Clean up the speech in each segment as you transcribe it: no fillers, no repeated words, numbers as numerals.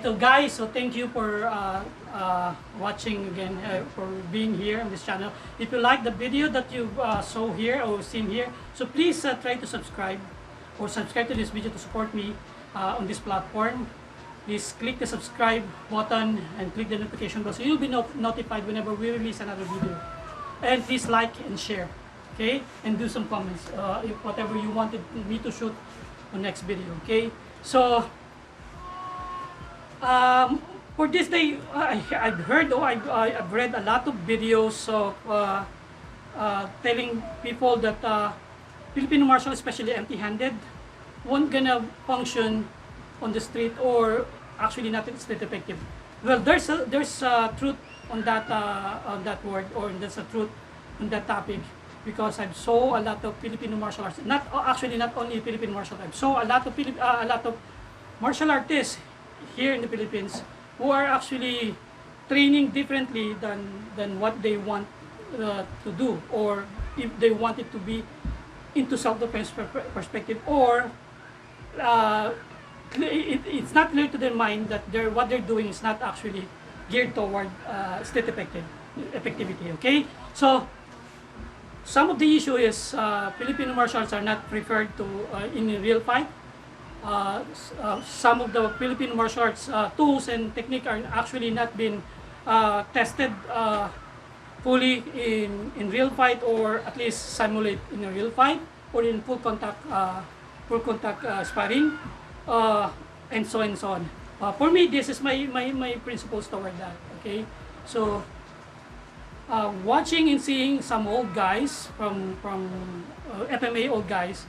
so guys, so thank you for watching again, for being here on this channel. If you like the video that you saw here or seen here, so please try to subscribe or subscribe to this video to support me on this platform. Please click the subscribe button and click the notification bell so you'll be notified whenever we release another video. And please like and share, okay? And do some comments, if whatever you wanted me to shoot on next video, okay? So for this day, I've heard or I've read a lot of videos of telling people that Filipino martial, especially empty-handed, won't gonna function on the street, or actually not street effective. Well, there's a truth on that word, or there's a truth on that topic, because I've saw a lot of Filipino martial arts. Not only Filipino martial arts. I saw a lot of martial artists here in the Philippines who are actually training differently than what they want to do, or if they want it to be into self-defense perspective, or it's not clear to their mind that what they're doing is not actually geared toward state effectivity. Okay, so some of the issue is Filipino martial arts are not preferred to in a real fight. Some of the Filipino martial arts tools and technique are actually not been tested fully in real fight, or at least simulate in a real fight, or in full contact sparring, and so on. For me, this is my principles toward that. Okay, so watching and seeing some old guys from FMA old guys,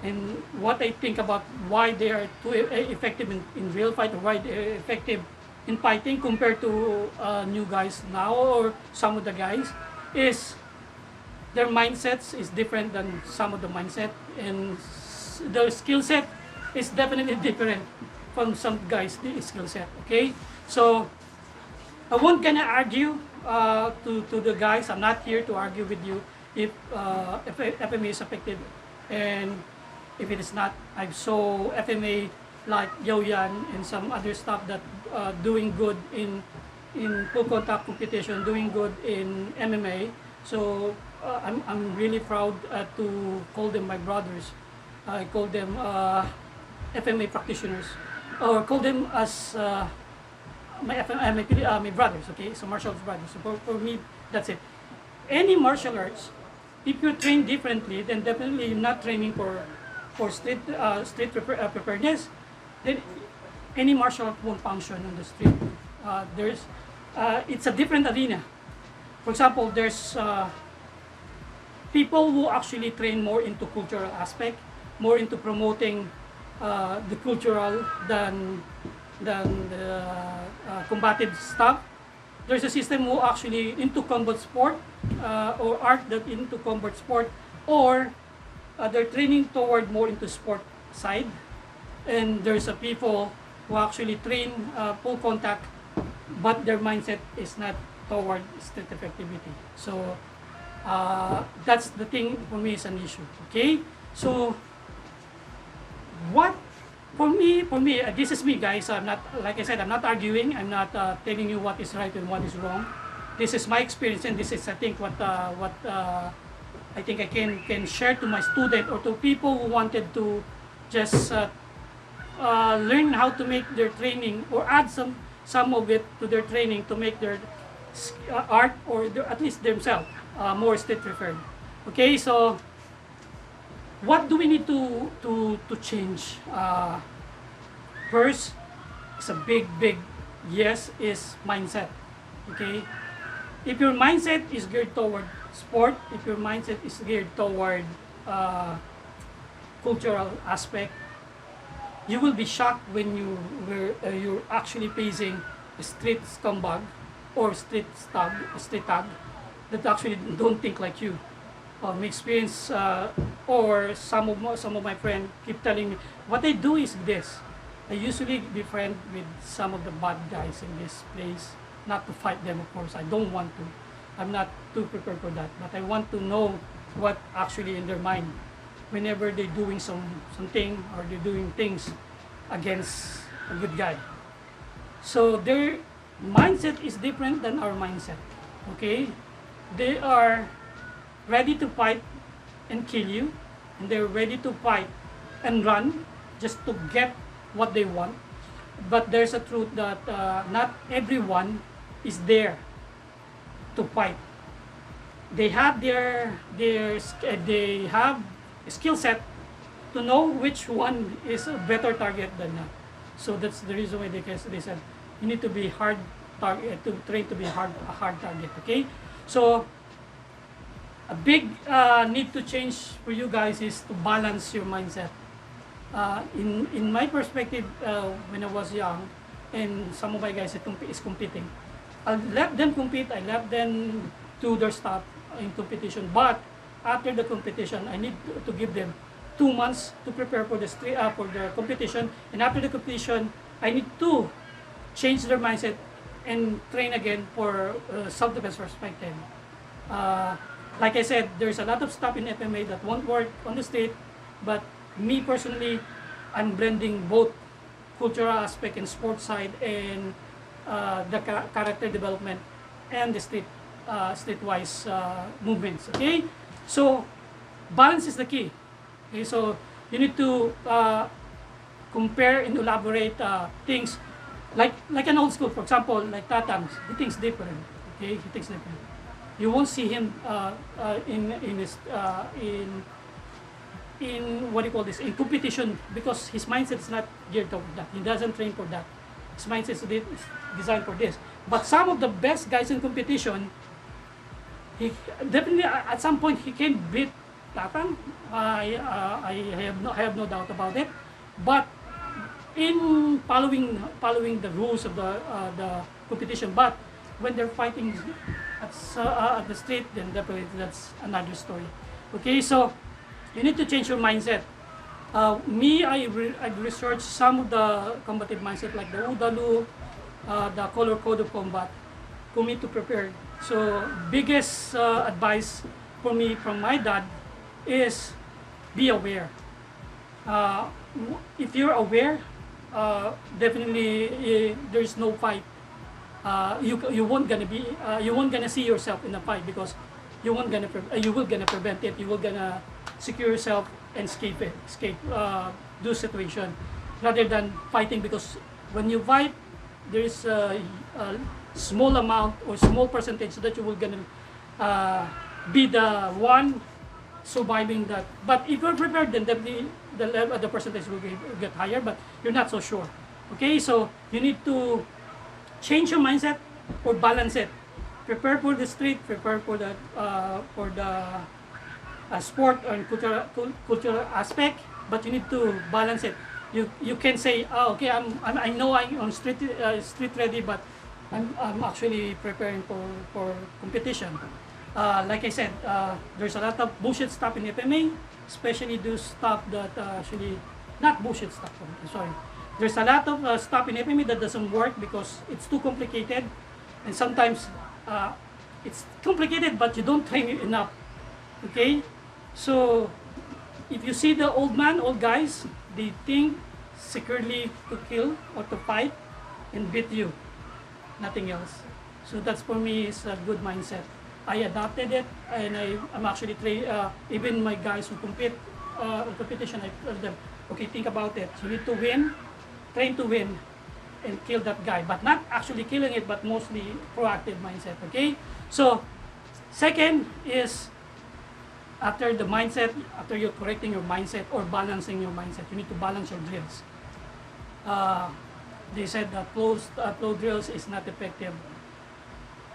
and what I think about why they are too effective in real fight, or why they're effective in fighting compared to new guys now, or some of the guys, is their mindsets is different than some of the mindset, and their skill set is definitely different from some guys' skill set. Okay, so I won't gonna argue to the guys. I'm not here to argue with you if FMA is effective and if it is not. I saw FMA like Yoyan and some other stuff that doing good in full contact competition, doing good in MMA. So I'm really proud to call them my brothers. I call them FMA practitioners, or call them as my brothers. Okay, so martial arts brothers. So for me, that's it. Any martial arts, if you train differently, then definitely you're not training for street preparedness. Then any martial art won't function on the street. It's a different arena. For example, there's people who actually train more into cultural aspect, more into promoting the cultural than the combative stuff. There's a system who actually into combat sport, or art that into combat sport, or they're training toward more into sport side. And there's a people who actually train full contact, but their mindset is not toward state effectivity. So that's the thing for me is an issue. Okay, so what for me, this is me, guys. I'm not, like I said, I'm not arguing. I'm not telling you what is right and what is wrong. This is my experience, and this is, I think, what I think I can share to my student, or to people who wanted to just learn how to make their training, or add some of it to their training to make their art, or at least themselves more state preferred. Okay, so what do we need to change? First, it's a big yes, is mindset. Okay, if your mindset is geared toward sport, if your mindset is geared toward cultural aspect, you will be shocked when you're actually facing a street scumbag or street thug that actually don't think like you. My experience, or some of my friends keep telling me, what I do is this. I usually befriend with some of the bad guys in this place, not to fight them, of course. I don't want to. I'm not too prepared for that. But I want to know what actually in their mind whenever they're doing something, or they're doing things against a good guy. So their mindset is different than our mindset. Okay, they are ready to fight and kill you, and they're ready to fight and run just to get what they want. But there's a truth that not everyone is there to fight. They have they have a skill set to know which one is a better target than not. So that's the reason why they said you need to be hard target, to train to be a hard target. Okay, so a big need to change for you guys is to balance your mindset. In my perspective, when I was young, and some of my guys is competing, I let them compete. I let them do their stuff in competition. But after the competition, I need to give them 2 months to prepare for for the competition. And after the competition, I need to change their mindset and train again for self-defense perspective. Like I said, there's a lot of stuff in FMA that won't work on the street, but me personally, I'm blending both cultural aspect and sports side and the character development and the streetwise movements. Okay, so balance is the key. Okay, so you need to compare and elaborate things like an old school, for example, like Tatang. He thinks different. Okay, he thinks different. You won't see him in what do you call this, in competition, because his mindset is not geared toward that. He doesn't train for that. His mindset is designed for this. But some of the best guys in competition, he definitely at some point he can beat Tatang. I have no doubt about it. But in following the rules of the competition, but when they're fighting at the street, then definitely that's another story. Okay, so you need to change your mindset. I've researched some of the combative mindset like the Udalu, the color code of combat, for me to prepare. So biggest advice for me from my dad is be aware. If you're aware, definitely there's no fight. You won't gonna see yourself in a fight, because you will gonna prevent it. You will gonna secure yourself and escape those situation rather than fighting, because when you fight, there is a small amount or small percentage that you will gonna be the one surviving that. But if you're prepared, then definitely the percentage will get higher, but you're not so sure. Okay, so you need to change your mindset or balance it. Prepare for the street, prepare for the sport and cultural aspect, but you need to balance it. You can say, oh, okay, I know I'm on street ready, but I'm actually preparing for competition. Like I said, there's a lot of bullshit stuff in FMA, especially those stuff that actually not bullshit stuff. I'm sorry. There's a lot of stuff in FMA that doesn't work because it's too complicated, and sometimes it's complicated, but you don't train it enough. Okay, so if you see the old guys, they think securely to kill or to fight and beat you, nothing else. So that's for me is a good mindset. I adopted it, and I'm actually even my guys who compete in competition, I tell them, okay, think about it. You need to win, train to win, and kill that guy, but not actually killing it, but mostly proactive mindset. Okay, so second is after the mindset, after you're correcting your mindset or balancing your mindset, you need to balance your drills. They said that flow drills is not effective.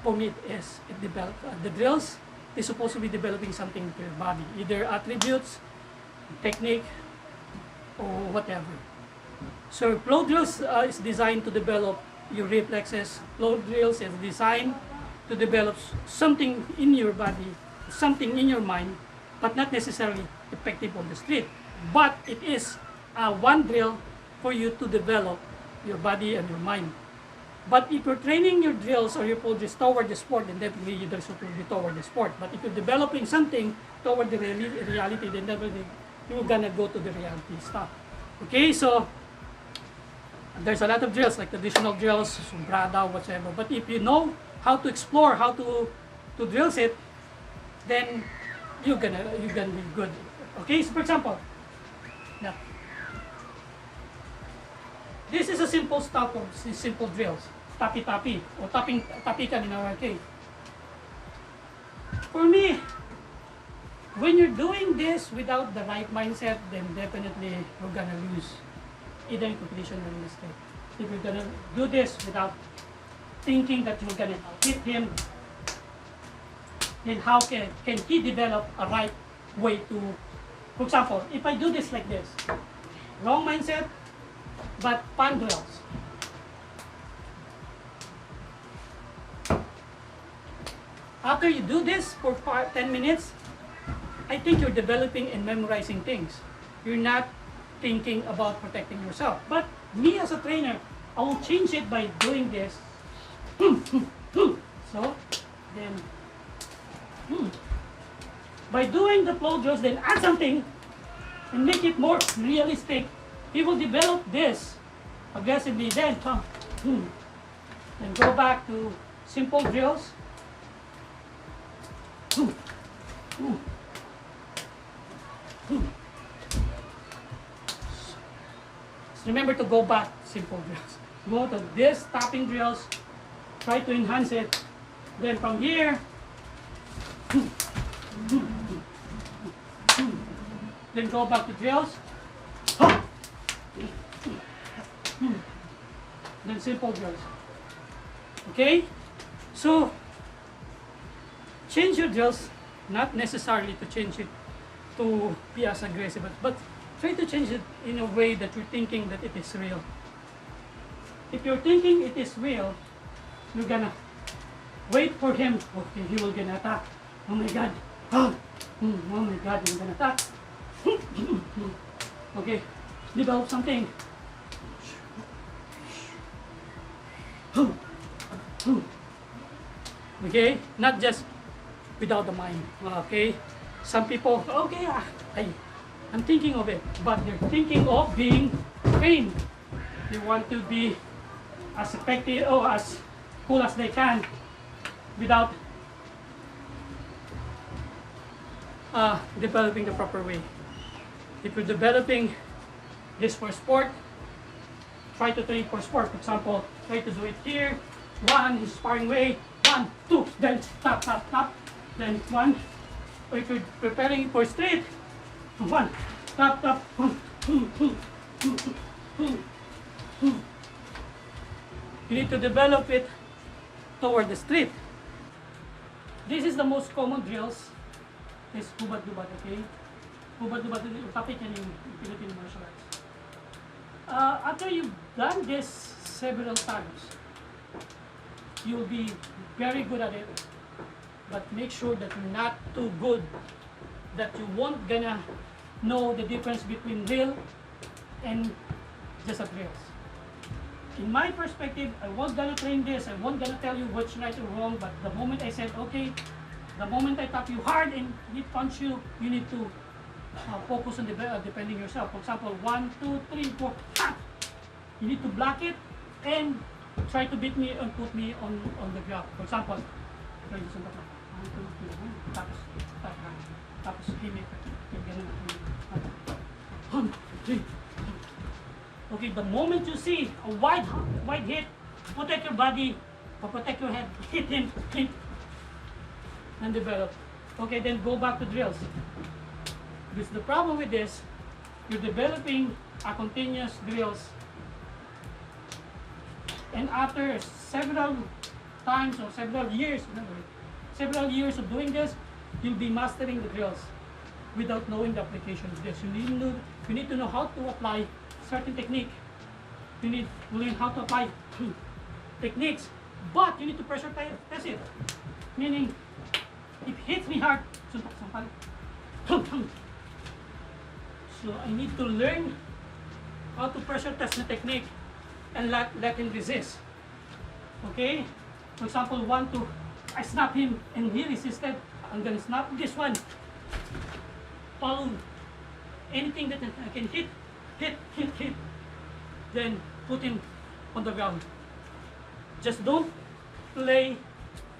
For me, the drills is supposed to be developing something to your body, either attributes, technique, or whatever. So flow drills is designed to develop your reflexes. Flow drills is designed to develop something in your body, something in your mind, but not necessarily effective on the street. But it is one drill for you to develop your body and your mind. But if you're training your drills or your flow drills toward the sport, then definitely your drills will be toward the sport. But if you're developing something toward the reality, then definitely you're gonna go to the reality stuff. Okay, so There's a lot of drills, like traditional drills, sombrada, whatever. But if you know how to explore, how to drill it, then you're gonna be good. Okay, so for example, yeah. This is a simple stuff of simple drills. Tapi-tapi, or tapikan in our case. For me, when you're doing this without the right mindset, then definitely you're gonna lose either in competition or in the state. If you're gonna do this without thinking that you're gonna hit him, then how can he develop a right way to, for example, if I do this like this, wrong mindset, but pan drills. After you do this for 10 minutes, I think you're developing and memorizing things. You're not thinking about protecting yourself. But me as a trainer, I will change it by doing this. So, then, by doing the flow drills, then add something and make it more realistic. He will develop this aggressively. Then come, and go back to simple drills. Remember to go back simple drills. Go to this tapping drills. Try to enhance it. Then from here, then go back to drills. Then simple drills. Okay? So, change your drills, not necessarily to change it to be as aggressive, but try to change it in a way that you're thinking that it is real. If you're thinking it is real, you're gonna wait for him. Okay, he will gonna attack. Oh my God. Oh my God, he's gonna attack. Okay, develop something. Okay, not just without the mind. Okay, some people, okay, I'm thinking of it, but they're thinking of being trained. They want to be as effective or as cool as they can without developing the proper way. If you're developing this for sport, try to train for sport. For example, try to do it here. One is sparring way. 1, 2, then tap, tap, tap. Then 1. Or if you're preparing for street, 1, tap, tap. You need to develop it toward the street. This is the most common drills. Is hubad-dubad, okay? Hubad-dubad, topic yan in Filipino martial arts. After you've done this several times, you'll be very good at it. But make sure that you're not too good, that you won't gonna know the difference between real and just a drills. In my perspective, I was gonna train this, I won't gonna tell you what's right or wrong, but the moment I said, okay, the moment I tap you hard and he punch you, you need to focus on defending yourself. For example, 1, 2, 3, 4, tap! You need to block it and try to beat me and put me on the ground. For example, try to sumbat lang. 1, 2, 3, tapos himik. Ganun. 1, 2, 3. Okay, the moment you see a wide hit, protect your body, or protect your head, hit him, and develop. Okay, then go back to drills. Because the problem with this, you're developing a continuous drills, and after several times or several years of doing this, you'll be mastering the drills without knowing the application of this. You need to know how to apply certain technique. You need to learn how to apply techniques, but you need to pressure test it. Meaning, if it hits me hard, so I need to learn how to pressure test the technique and let him resist. Okay? For example, 1, 2, I snap him and he resisted. I'm gonna snap this one. Follow anything that I can hit. Then put him on the ground. Just don't play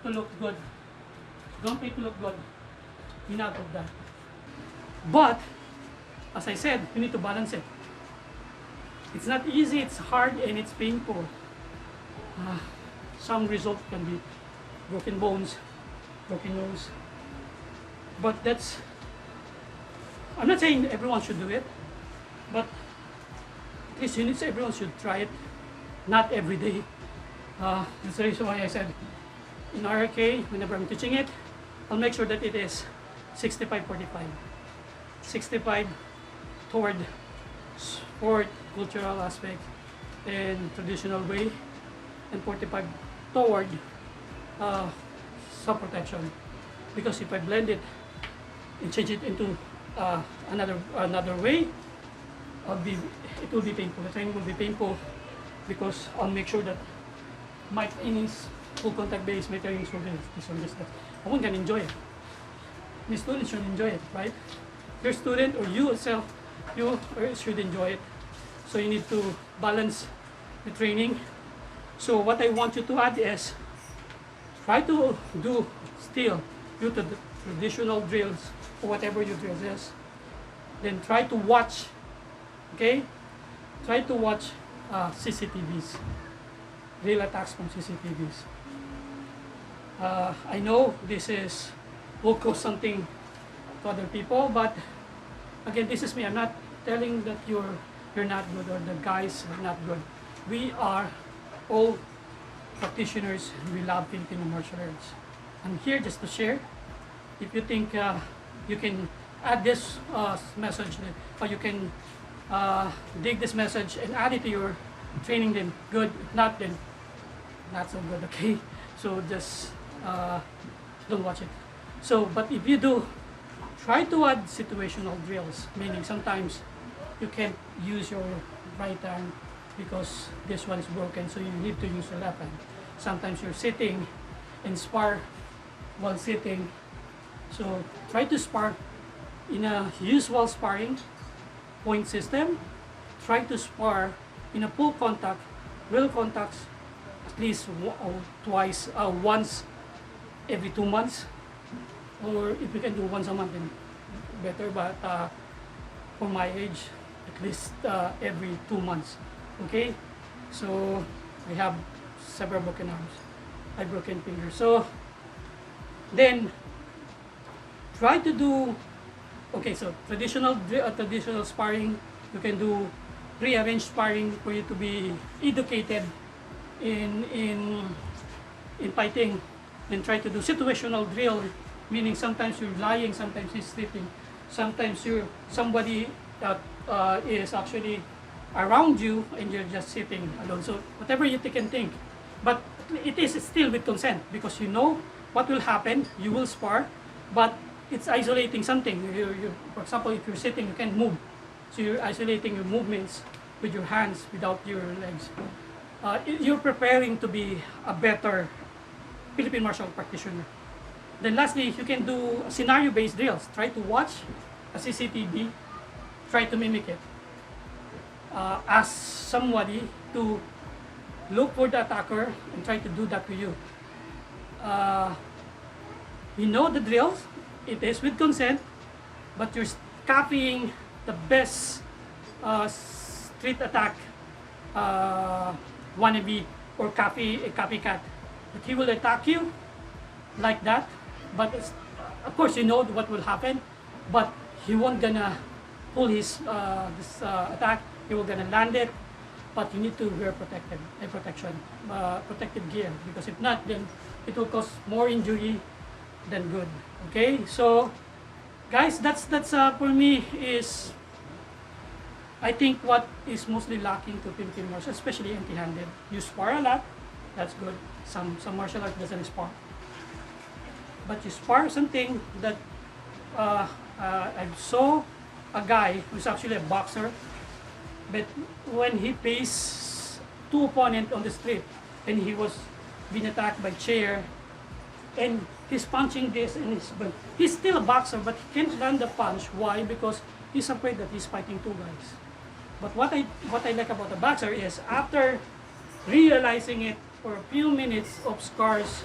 to look good. Don't play to look good. Enough of that. But, as I said, you need to balance it. It's not easy, it's hard, and it's painful. Some result can be broken bones, broken nose. But that's, I'm not saying everyone should do it, but at least everyone should try it, not every day. That's the reason why I said in RRK, whenever I'm teaching it, I'll make sure that it is 65-45. 65 toward sport, cultural aspect, and traditional way, and 45 toward self-protection. Because if I blend it and change it into another way, it will be painful. The training will be painful because I'll make sure that my trainings, full contact base, my trainings will be this. I won't gonna enjoy it. The students should enjoy it, right? Your student or you yourself, you should enjoy it. So you need to balance the training. So what I want you to add is, try to do the traditional drills or whatever your drills is. Then try to watch, okay? Try to watch CCTVs, real attacks from CCTVs. I know this will cause something to other people, but again, this is me. I'm not telling that you're not good or the guys are not good. We are all practitioners. We love Filipino martial arts. I'm here just to share. If you think you can add this message, or you can dig this message and add it to your training, then good. If not, then not so good, okay? So just don't watch it. So, but if you do, try to add situational drills, meaning sometimes you can't use your right hand because this one is broken, so you need to use your left hand. Sometimes you're sitting and spar while sitting. So try to spar in a usual sparring point system. Try to spar in a full contact, real contacts, at least once every 2 months. Or if you can do once a month, then better. But for my age, at least every 2 months. Okay? So I have several broken arms. I broken fingers. So then try to do, okay, so traditional sparring, you can do pre-arranged sparring for you to be educated in fighting. Then try to do situational drill, meaning sometimes you're lying, sometimes you're sleeping, sometimes somebody that is actually around you and you're just sitting alone. So whatever you can think, but it is still with consent because you know what will happen. You will spar, but it's isolating something. For example, if you're sitting, you can't move, so you're isolating your movements with your hands without your legs. You're preparing to be a better Philippine martial practitioner. Then lastly, you can do scenario-based drills. Try to watch a CCTV, try to mimic it. Ask somebody to look for the attacker and try to do that to you. You know the drills, it is with consent, but you're copying the best street attack wannabe or a copycat. But he will attack you like that, but of course you know what will happen, but he won't gonna pull his this attack. He will gonna land it, but you need to wear protective gear, because if not, then it will cause more injury than good. Okay, so guys, that's for me is, I think, what is mostly lacking to Philippine martial, especially empty-handed. You spar a lot, that's good. Some martial art doesn't spar, but you spar something that I saw a guy who's actually a boxer, but when he faced two opponents on the street and he was being attacked by chair, and he's punching this and he's still a boxer, but he can't land the punch. Why? Because he's afraid that he's fighting two guys. But what I like about the boxer is after realizing it for a few minutes of scars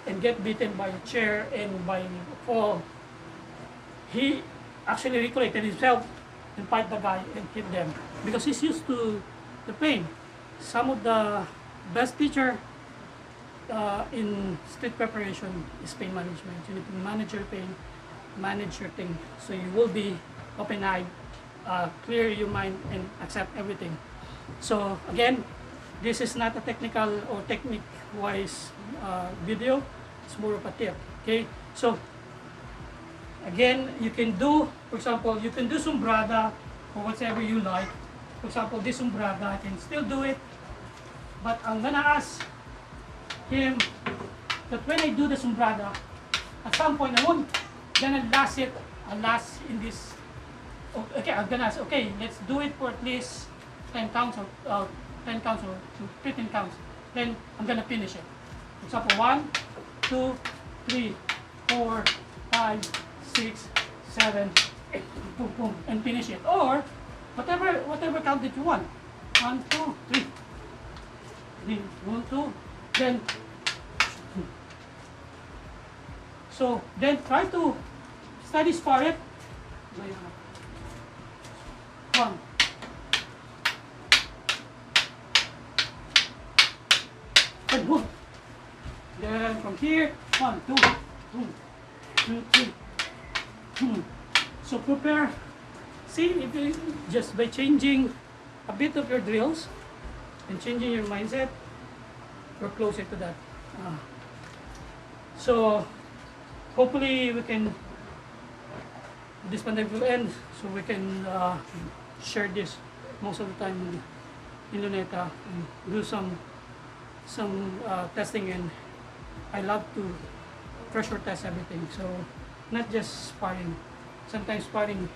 and get beaten by a chair and by a fall, he actually recollected himself and fight the guy and hit them because he's used to the pain. Some of the best teacher in street preparation is pain management. You need to manage your pain, manage your thing, so you will be open-eyed, clear your mind, and accept everything. So again, this is not a technical or technique-wise video. It's more of a tip. Okay, so again, you can do, for example, you can do sombrada or whatever you like. For example, this sombrada, I can still do it, but I'm gonna ask him that when I do the sombrada, at some point I won't gonna last it. I'll last in this. Okay, I'm gonna ask. Okay, let's do it for at least 10 counts or 10 counts or 15 counts. Then I'm gonna finish it. For example, 1, 2, 3, 4, 5, 6, 7, 8, boom, boom, and finish it. Or whatever count that you want. 1, 2, 3. 1, 2. Then so then try to study spar it. 1. And boom. Then from here, 1, 2, boom, 2, 3. Boom. So prepare. See, if you just by changing a bit of your drills and changing your mindset, we're closer to that. So hopefully we can, this pandemic will end, so we can share this most of the time in Luneta and do some testing. And I love to pressure test everything, so not just sparring. Sometimes sparring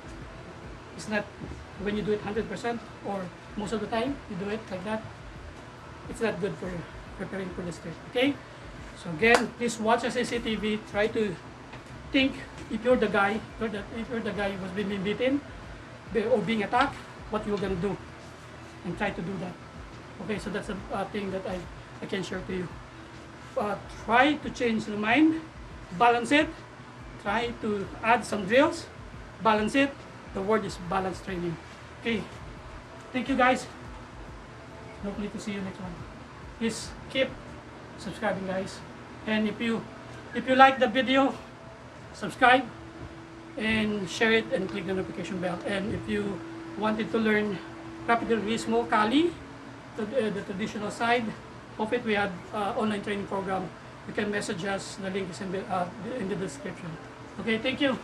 is not, when you do it 100% or most of the time you do it like that, it's not good for preparing for the street. Okay, so again, please watch SCTV. Try to think, if you're the guy, if you're the guy who was being beaten or being attacked, what you're gonna do, and try to do that. Okay, so that's a thing that I can share to you. Try to change the mind, balance it, try to add some drills, balance it. The word is balance training. Okay, thank you guys. Hopefully to see you next one. Please keep subscribing, guys. And if you like the video, subscribe and share it and click the notification bell. And if you wanted to learn Rapido Realismo Kali, the traditional side of it, we have online training program. You can message us. The link is in the description. Okay, thank you.